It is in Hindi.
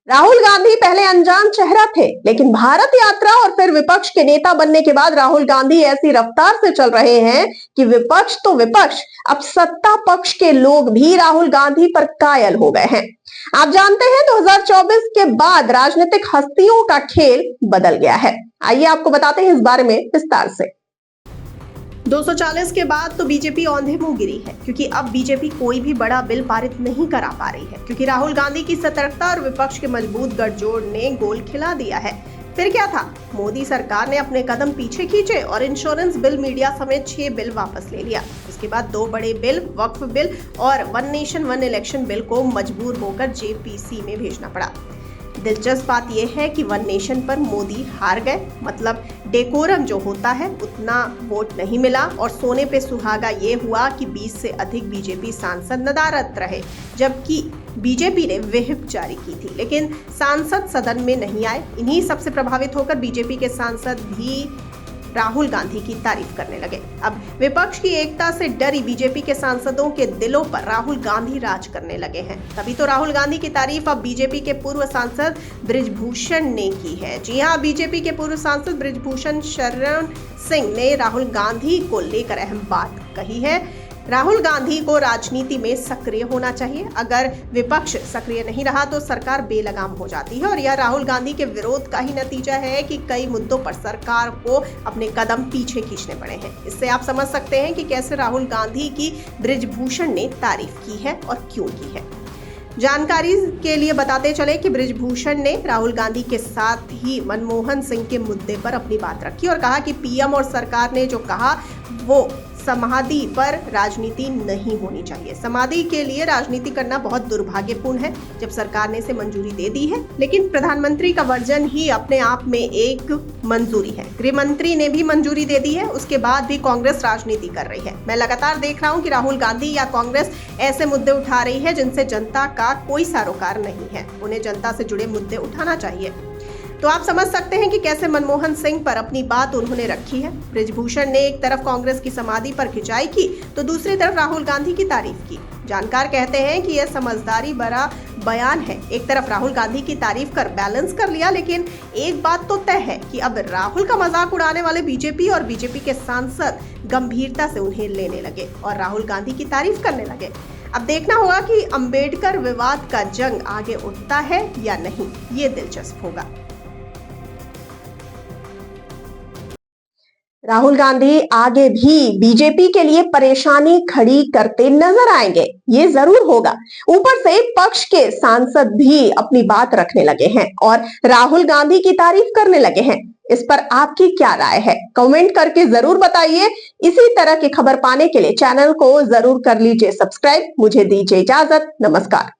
राहुल गांधी पहले अनजान चेहरा थे, लेकिन भारत यात्रा और फिर विपक्ष के नेता बनने के बाद राहुल गांधी ऐसी रफ्तार से चल रहे हैं कि विपक्ष तो विपक्ष, अब सत्ता पक्ष के लोग भी राहुल गांधी पर कायल हो गए हैं। आप जानते हैं 2024 के बाद राजनीतिक हस्तियों का खेल बदल गया है। आइए आपको बताते हैं इस बारे में विस्तार से। 240 के बाद तो बीजेपी औंधे मुंह गिरी है, क्योंकि अब बीजेपी कोई भी बड़ा बिल पारित नहीं करा पा रही है, क्योंकि राहुल गांधी की सतर्कता और विपक्ष के मजबूत गठजोड़ ने गोल खिला दिया है। फिर क्या था, मोदी सरकार ने अपने कदम पीछे खींचे और इंश्योरेंस बिल, मीडिया समेत 6 बिल वापस ले लिया। उसके बाद 2 बड़े बिल, वक्फ बिल और one nation one election bill को मजबूर होकर जेपीसी में भेजना पड़ा। दिलचस्प बात यह है कि वन नेशन पर मोदी हार गए, मतलब डेकोरम जो होता है उतना वोट नहीं मिला, और सोने पे सुहागा ये हुआ कि 20 से अधिक बीजेपी सांसद नदारद रहे, जबकि बीजेपी ने व्हिप जारी की थी, लेकिन सांसद सदन में नहीं आए। इन्हीं सबसे प्रभावित होकर बीजेपी के सांसद भी राहुल गांधी की तारीफ करने लगे। अब विपक्ष की एकता से डरी बीजेपी के सांसदों के दिलों पर राहुल गांधी राज करने लगे हैं। तभी तो राहुल गांधी की तारीफ अब बीजेपी के पूर्व सांसद बृजभूषण ने की है। जी हां, बीजेपी के पूर्व सांसद बृजभूषण शरण सिंह ने राहुल गांधी को लेकर अहम बात कही है। राहुल गांधी को राजनीति में सक्रिय होना चाहिए। अगर विपक्ष सक्रिय नहीं रहा तो सरकार बेलगाम हो जाती है, और यह राहुल गांधी के विरोध का ही नतीजा है कि कई मुद्दों पर सरकार को अपने कदम पीछे खींचने पड़े हैं। इससे आप समझ सकते हैं कि कैसे राहुल गांधी की बृजभूषण ने तारीफ की है और क्यों की है। जानकारी के लिए बताते चले कि बृजभूषण ने राहुल गांधी के साथ ही मनमोहन सिंह के मुद्दे पर अपनी बात रखी और कहा कि पीएम और सरकार ने जो कहा वो समाधि पर राजनीति नहीं होनी चाहिए। समाधि के लिए राजनीति करना बहुत दुर्भाग्यपूर्ण है। जब सरकार ने इसे मंजूरी दे दी है, लेकिन प्रधानमंत्री का वर्जन ही अपने आप में एक मंजूरी है। गृह मंत्री ने भी मंजूरी दे दी है, उसके बाद भी कांग्रेस राजनीति कर रही है। मैं लगातार देख रहा हूं कि राहुल गांधी या कांग्रेस ऐसे मुद्दे उठा रही है जिनसे जनता का कोई सरोकार नहीं है। उन्हें जनता से जुड़े मुद्दे उठाना चाहिए। तो आप समझ सकते हैं कि कैसे मनमोहन सिंह पर अपनी बात उन्होंने रखी है। बृजभूषण ने एक तरफ कांग्रेस की समाधि पर खिंचाई की तो दूसरी तरफ राहुल गांधी की तारीफ की। जानकार कहते हैं कि यह समझदारी भरा बयान है। एक तरफ राहुल गांधी की तारीफ कर बैलेंस कर लिया, लेकिन एक बात तो तय है कि अब राहुल का मजाक उड़ाने वाले बीजेपी और बीजेपी के सांसद गंभीरता से उन्हें लेने लगे और राहुल गांधी की तारीफ करने लगे। अब देखना होगा कि अंबेडकर विवाद का जंग आगे उठता है या नहीं, ये दिलचस्प होगा। राहुल गांधी आगे भी बीजेपी के लिए परेशानी खड़ी करते नजर आएंगे, ये जरूर होगा। ऊपर से पक्ष के सांसद भी अपनी बात रखने लगे हैं और राहुल गांधी की तारीफ करने लगे हैं। इस पर आपकी क्या राय है, कमेंट करके जरूर बताइए। इसी तरह की खबर पाने के लिए चैनल को जरूर कर लीजिए सब्सक्राइब। मुझे दीजिए इजाजत, नमस्कार।